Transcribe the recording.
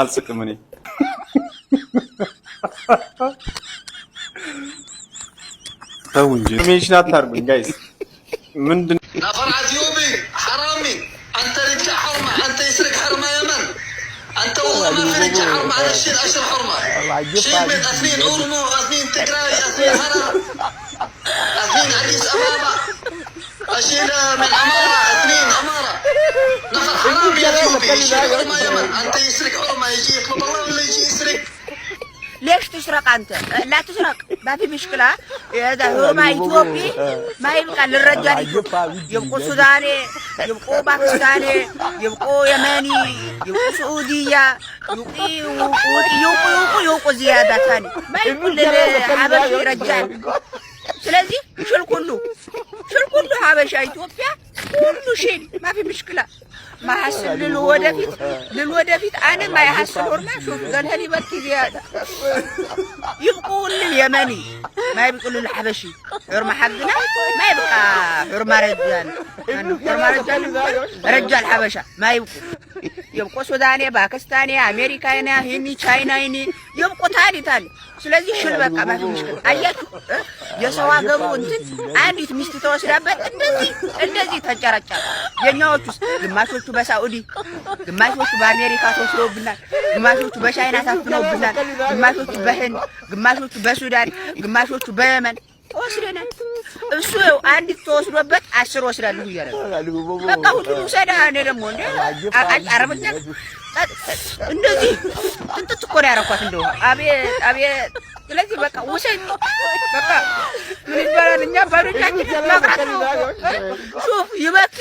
አልስቅም እኔ ተው እንጂ ሜንሽን አታርጉኝ ጋይስ ምንድን نفرعت يومي حرامي انت رجع حرمه انت يسرق حرمه يا من انت والله ما في رجع حرمه على الشيل اشر حرمه شيل من اثنين اورمو اثنين تكراي اثنين هرم اثنين عريس امامه اشيل من اماره اثنين اماره نفر حرامي يا يومي يشيل حرمه يا من انت يسرق حرمه يجي يطلب الله ولا يجي يسرق ليش تسرق أنت؟ لا تسرق ما في مشكلة إذا هو ما إثيوبي ما يبقى للرجال يبقوا سوداني يبقوا باكستاني يبقوا يمني يبقوا سعودية يبقوا زيادة ثاني ما يكون للحبشي رجال سلازي شو الكله حبشة إثيوبيا كله شيء ما في مشكلة ما يحصل للودفيت أنا ما يحصل هرما شوف قالها لي بركي زيادة يبقوا لليمني ما يبقوا للحبشي هرما حقنا ما يبقى هرما رجال رجال حبشة ما يبقوا سوداني باكستاني أمريكاني هني تشاينايني يبقوا تاني ስለዚህ ሽል በቃ ማፊ ምሽክል አያችሁ የሰው አገሩ እንትን አንዲት ሚስት ተወስዳበት እንደዚህ ተንጨራጨራ የኛዎቹስ ግማሾቹ በሳዑዲ ግማሾቹ በአሜሪካ ተወስደውብናል ግማሾቹ በቻይና ታፍነውብናል ግማሾቹ በህንድ ግማሾቹ በሱዳን ግማሾቹ በየመን ወስደናል እሱ አንዲት ተወስዶበት 10 ወስዳለሁ ይያለ በቃ ሁሉ ሰዳ እኔ ደግሞ እንደ አረብኛ እንደዚህ እንት እኮ ነው ያረኳት እንደው አቤት ስለዚህ በቃ ወሰኝ በቃ ምን ይባላል እኛ ባዶቻችን ማቃት ነው ሹፍ ይበክ